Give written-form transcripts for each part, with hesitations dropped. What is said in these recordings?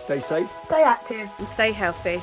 Stay safe. Stay active. And stay healthy.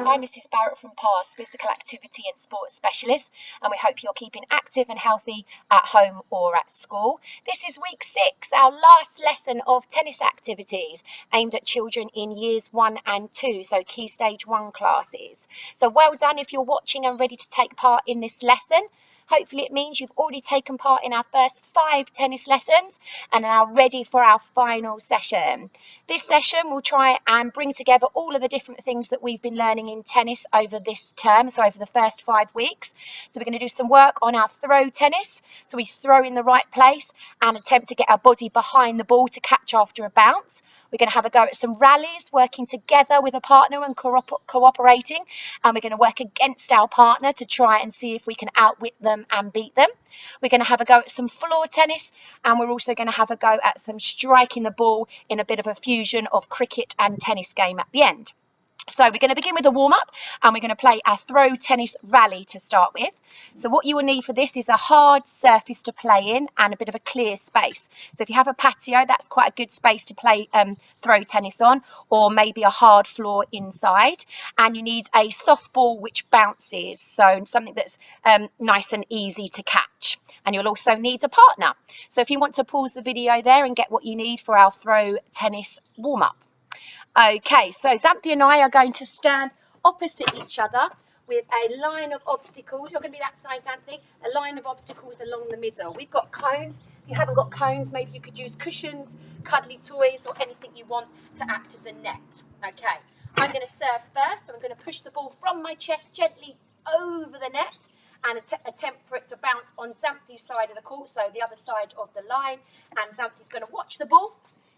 I'm Mrs. Barrett from PASS, Physical Activity and Sports Specialist, and we hope you're keeping active and healthy at home or at school. This is week 6, our last lesson of tennis activities aimed at children in years 1 and 2, so key stage 1 classes. So well done if you're watching and ready to take part in this lesson. Hopefully it means you've already taken part in our first 5 tennis lessons and are ready for our final session. This session will try and bring together all of the different things that we've been learning in tennis over this term, so over the first 5 weeks. So we're going to do some work on our throw tennis, so we throw in the right place and attempt to get our body behind the ball to catch after a bounce. We're going to have a go at some rallies, working together with a partner and cooperating, and we're going to work against our partner to try and see if we can outwit them and beat them. We're going to have a go at some floor tennis, and we're also going to have a go at some striking the ball in a bit of a fusion of cricket and tennis game at the end. So we're going to begin with a warm-up, and we're going to play our throw tennis rally to start with. So what you will need for this is a hard surface to play in and a bit of a clear space. So if you have a patio, that's quite a good space to play throw tennis on, or maybe a hard floor inside. And you need a soft ball which bounces, so something that's nice and easy to catch. And you'll also need a partner. So if you want to pause the video there and get what you need for our throw tennis warm-up. Okay, so Xanthi and I are going to stand opposite each other with a line of obstacles. You're going to be that side, Xanthi. A line of obstacles along the middle. We've got cones. If you haven't got cones, maybe you could use cushions, cuddly toys, or anything you want to act as a net. Okay, I'm going to serve first. So I'm going to push the ball from my chest gently over the net and attempt for it to bounce on Xanthi's side of the court, so the other side of the line. And Xanthi's going to watch the ball,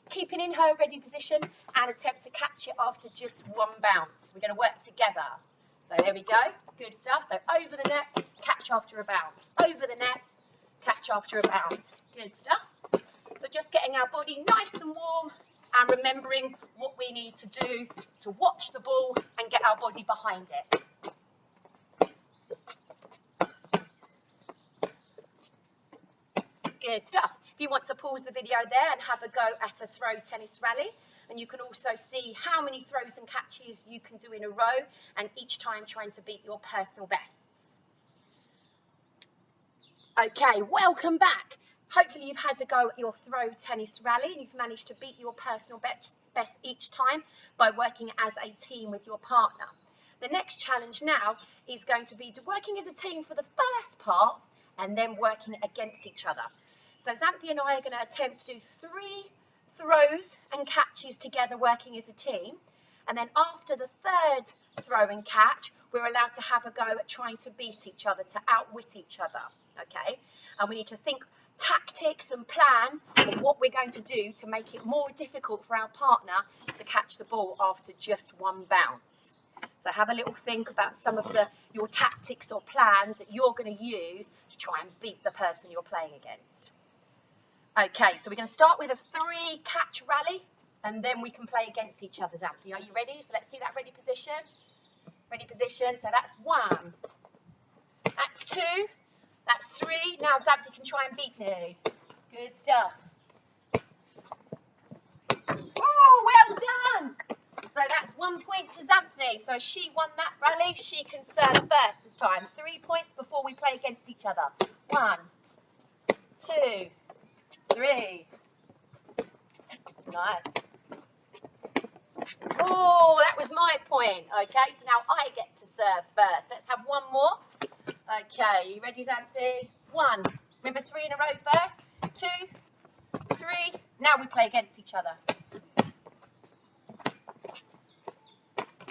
keeping in her ready position, and attempt to catch it after just one bounce. We're going to work together. So there we go. Good stuff. So over the net, catch after a bounce. Over the net, catch after a bounce. Good stuff. So just getting our body nice and warm and remembering what we need to do to watch the ball and get our body behind it. Good stuff. If you want to pause the video there and have a go at a throw tennis rally, and you can also see how many throws and catches you can do in a row, and each time trying to beat your personal bests. Okay, welcome back. Hopefully you've had a go at your throw tennis rally and you've managed to beat your personal best each time by working as a team with your partner. The next challenge now is going to be working as a team for the first part and then working against each other. So Xanthi and I are going to attempt to do 3 throws and catches together working as a team. And then after the 3rd throw and catch, we're allowed to have a go at trying to beat each other, to outwit each other. Okay? And we need to think tactics and plans of what we're going to do to make it more difficult for our partner to catch the ball after just one bounce. So have a little think about some of your tactics or plans that you're going to use to try and beat the person you're playing against. Okay, so we're going to start with a 3 catch rally, and then we can play against each other, Xanthi. Are you ready? So let's see that ready position. Ready position. So that's 1. That's 2. That's 3. Now Xanthi can try and beat me. Good stuff. Oh, well done. So that's 1 point to Xanthi. So she won that rally. She can serve first this time. 3 points before we play against each other. 1, 2, 3. Nice. Oh, that was my point. Okay, so now I get to serve first. Let's have 1 more. Okay, you ready, Xanthi? 1. Remember 3 in a row first. 2, 3. Now we play against each other.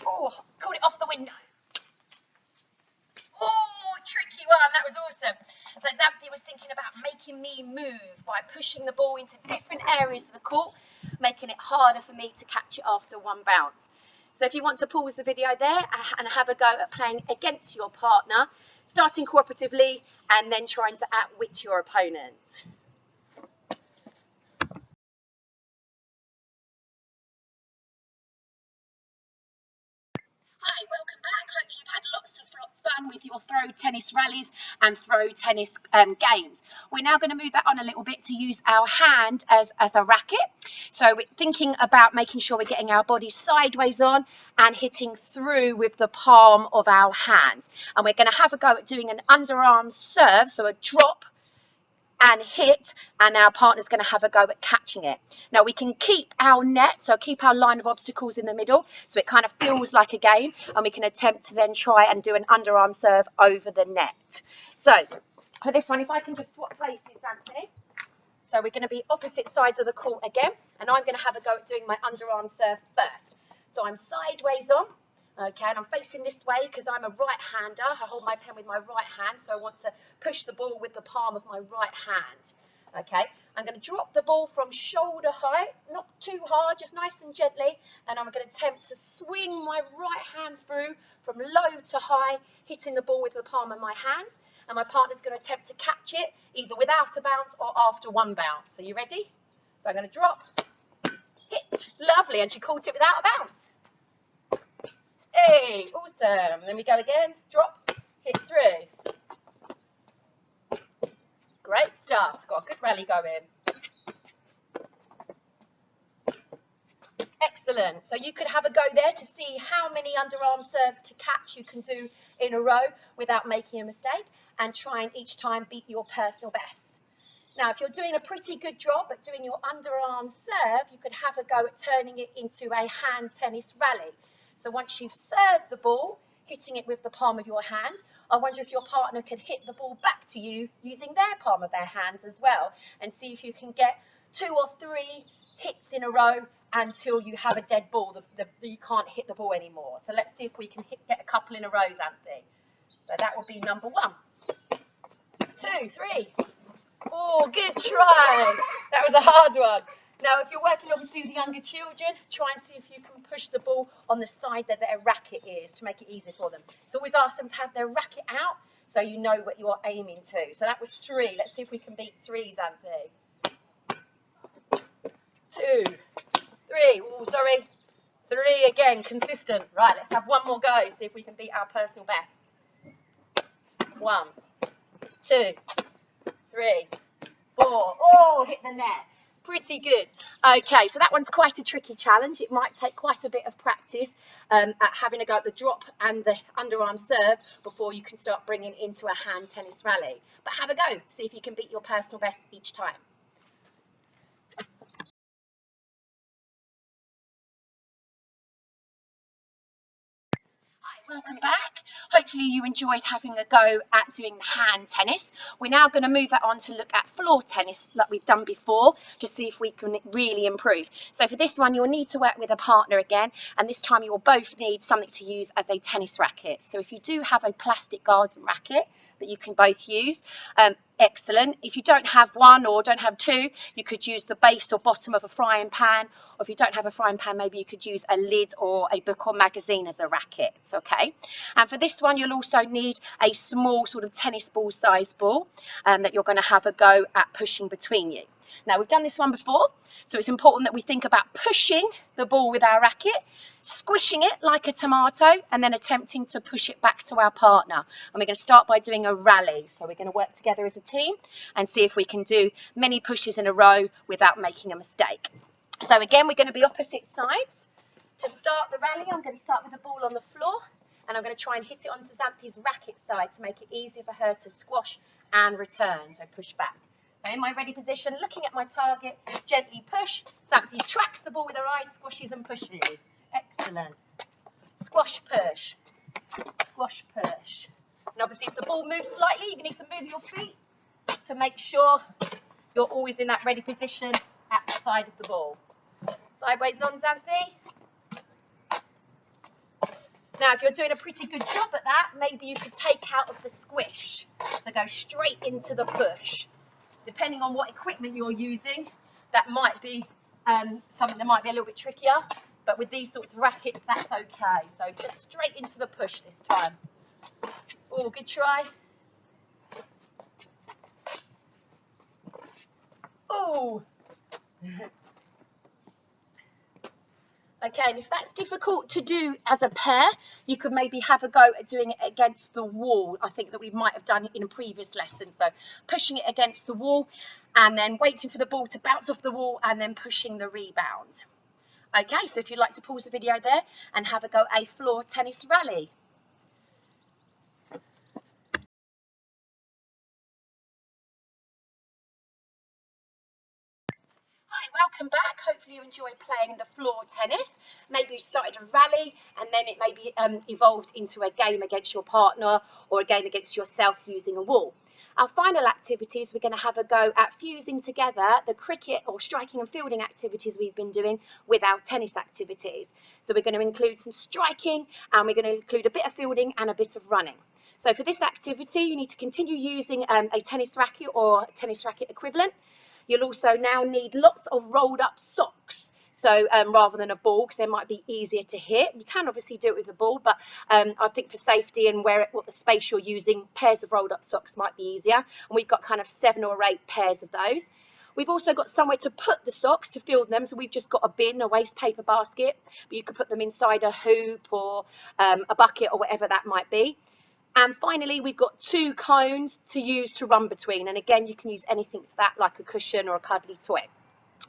Oh, caught it off the window. Oh, tricky one. That was awesome. So Xanthi was thinking about making me move by pushing the ball into different areas of the court, making it harder for me to catch it after one bounce. So if you want to pause the video there and have a go at playing against your partner, starting cooperatively and then trying to outwit your opponent. Hi, welcome back. Hope you've had lots of fun with your throw tennis rallies and throw tennis games. We're now going to move that on a little bit to use our hand as a racket. So we're thinking about making sure we're getting our body sideways on and hitting through with the palm of our hand. And we're going to have a go at doing an underarm serve, so a drop and hit, and our partner's going to have a go at catching it. Now we can keep our net, so keep our line of obstacles in the middle, so it kind of feels like a game, and we can attempt to then try and do an underarm serve over the net. So for this one, if I can just swap places, Anthony. So we're going to be opposite sides of the court again, and I'm going to have a go at doing my underarm serve first. So I'm sideways on. Okay, and I'm facing this way because I'm a right-hander. I hold my pen with my right hand, so I want to push the ball with the palm of my right hand. Okay, I'm going to drop the ball from shoulder height, not too hard, just nice and gently, and I'm going to attempt to swing my right hand through from low to high, hitting the ball with the palm of my hand, and my partner's going to attempt to catch it either without a bounce or after one bounce. Are you ready? So I'm going to drop, hit, lovely, and she caught it without a bounce. Hey, awesome. Then we go again, drop, hit through. Great stuff. Got a good rally going. Excellent. So you could have a go there to see how many underarm serves to catch you can do in a row without making a mistake, and try and each time beat your personal best. Now, if you're doing a pretty good job at doing your underarm serve, you could have a go at turning it into a hand tennis rally. So once you've served the ball, hitting it with the palm of your hand, I wonder if your partner could hit the ball back to you using their palm of their hands as well, and see if you can get 2 or 3 hits in a row until you have a dead ball. You can't hit the ball anymore. So let's see if we can get a couple in a row, Anthony. So that would be number 1, 2, 3. Oh, good try. That was a hard one. Now, if you're working obviously with younger children, try and see if you can push the ball on the side that their racket is to make it easier for them. So always ask them to have their racket out so you know what you are aiming to. So that was 3. Let's see if we can beat 3s, Anthony. 2, 3. Oh, sorry. 3 again, consistent. Right, let's have one more go, see if we can beat our personal best. 1, 2, 3, 4. Oh, hit the net. Pretty good. Okay, so that one's quite a tricky challenge. It might take quite a bit of practice at having a go at the drop and the underarm serve before you can start bringing into a hand tennis rally. But have a go, see if you can beat your personal best each time. Welcome back. Hopefully you enjoyed having a go at doing hand tennis. We're now going to move that on to look at floor tennis like we've done before to see if we can really improve. So for this one, you'll need to work with a partner again, and this time you will both need something to use as a tennis racket. So if you do have a plastic garden racket that you can both use, excellent. If you don't have one or don't have 2, you could use the base or bottom of a frying pan, or if you don't have a frying pan, maybe you could use a lid or a book or magazine as a racket. It's okay. And for this one, you'll also need a small sort of tennis ball size ball that you're going to have a go at pushing between you. Now, we've done this one before, so it's important that we think about pushing the ball with our racket, squishing it like a tomato, and then attempting to push it back to our partner. And we're going to start by doing a rally. So we're going to work together as a team and see if we can do many pushes in a row without making a mistake. So again, we're going to be opposite sides. To start the rally, I'm going to start with the ball on the floor, and I'm going to try and hit it onto Xanthi's racket side to make it easier for her to squash and return, so push back. So in my ready position, looking at my target, gently push. Xanthi tracks the ball with her eyes, squashes and pushes. Excellent. Squash, push. Squash, push. And obviously if the ball moves slightly, you're going to need to move your feet to make sure you're always in that ready position at the side of the ball. Sideways on, Xanthi. Now, if you're doing a pretty good job at that, maybe you could take out of the squish to go straight into the push. Depending on what equipment you're using, that might be something that might be a little bit trickier. But with these sorts of rackets, that's okay. So just straight into the push this time. Oh, good try. Oh. Okay, and if that's difficult to do as a pair, you could maybe have a go at doing it against the wall. I think that we might have done it in a previous lesson. So pushing it against the wall and then waiting for the ball to bounce off the wall and then pushing the rebound. Okay, so if you'd like to pause the video there and have a go at a floor tennis rally. Hi, welcome back. Hopefully you enjoyed playing the floor tennis. Maybe you started a rally and then it maybe evolved into a game against your partner or a game against yourself using a wall. Our final activities, we're going to have a go at fusing together the cricket or striking and fielding activities we've been doing with our tennis activities. So we're going to include some striking and we're going to include a bit of fielding and a bit of running. So for this activity, you need to continue using a tennis racket or tennis racket equivalent. You'll also now need lots of rolled up socks. So rather than a ball, because they might be easier to hit. You can obviously do it with a ball, but I think for safety and what the space you're using, pairs of rolled up socks might be easier. And we've got kind of 7 or 8 pairs of those. We've also got somewhere to put the socks to field them. So we've just got a bin, a waste paper basket, but you could put them inside a hoop or a bucket or whatever that might be. And finally, we've got 2 cones to use to run between. And again, you can use anything for that, like a cushion or a cuddly toy.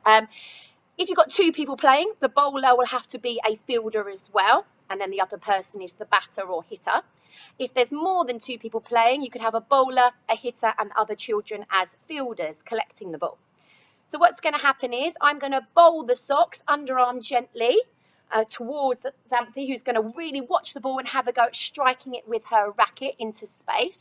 If you've got 2 people playing, the bowler will have to be a fielder as well. And then the other person is the batter or hitter. If there's more than 2 people playing, you could have a bowler, a hitter, and other children as fielders collecting the ball. So what's going to happen is I'm going to bowl the socks underarm gently towards Xanthi, who's going to really watch the ball and have a go at striking it with her racket into space.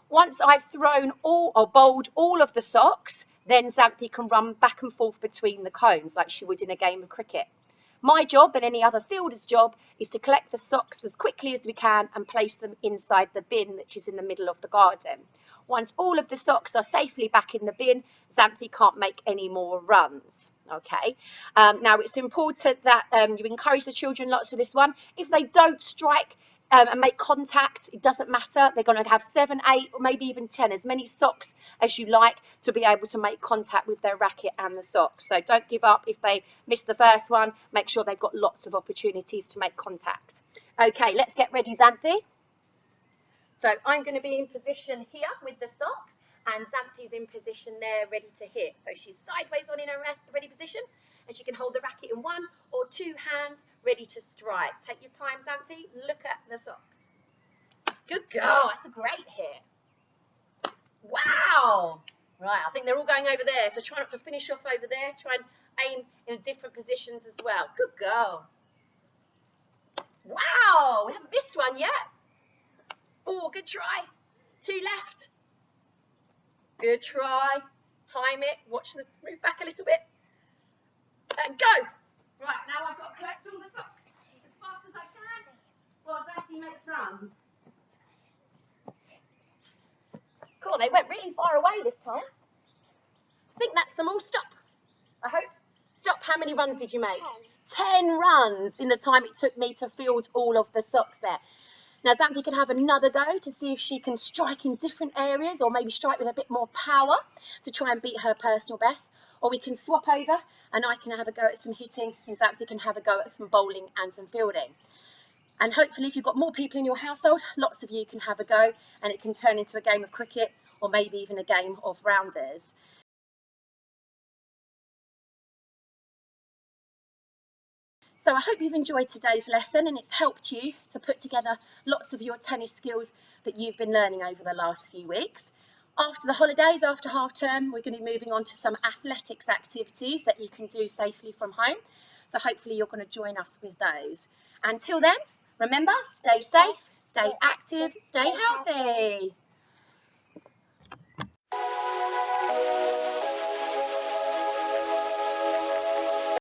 Once I've thrown or bowled all of the socks, then Xanthi can run back and forth between the cones like she would in a game of cricket. My job and any other fielder's job is to collect the socks as quickly as we can and place them inside the bin which is in the middle of the garden. Once all of the socks are safely back in the bin, Xanthi can't make any more runs. Okay. Now it's important that you encourage the children lots with this one. If they don't strike and make contact, it doesn't matter. They're going to have 7, 8, or maybe even 10, as many socks as you like to be able to make contact with their racket and the socks. So don't give up if they miss the first one. Make sure they've got lots of opportunities to make contact. Okay, let's get ready, Xanthi. So I'm going to be in position here with the socks, and Xanthi's in position there ready to hit. So she's sideways on in her ready position, and she can hold the racket in 1 or 2 hands ready to strike. Take your time, Xanthi. Look at the socks. Good girl. That's a great hit. Wow. Right, I think they're all going over there. So try not to finish off over there. Try and aim in different positions as well. Good girl. Wow, we haven't missed one yet. Oh, good try. 2 left. Good try. Time it. Watch the move back a little bit. And go. Right, now I've got to collect all the socks as fast as I can while Xanthi makes runs. Cool, they went really far away this time. I think that's them all. Stop. I hope. Stop. How many runs did you make? 10 runs in the time it took me to field all of the socks there. Now Xanthi can have another go to see if she can strike in different areas or maybe strike with a bit more power to try and beat her personal best. Or we can swap over and I can have a go at some hitting and Xanthi can have a go at some bowling and some fielding. And hopefully if you've got more people in your household, lots of you can have a go and it can turn into a game of cricket or maybe even a game of rounders. So I hope you've enjoyed today's lesson and it's helped you to put together lots of your tennis skills that you've been learning over the last few weeks. After the holidays, after half term, we're going to be moving on to some athletics activities that you can do safely from home. So hopefully you're going to join us with those. Until then, remember, stay safe, stay active, stay healthy.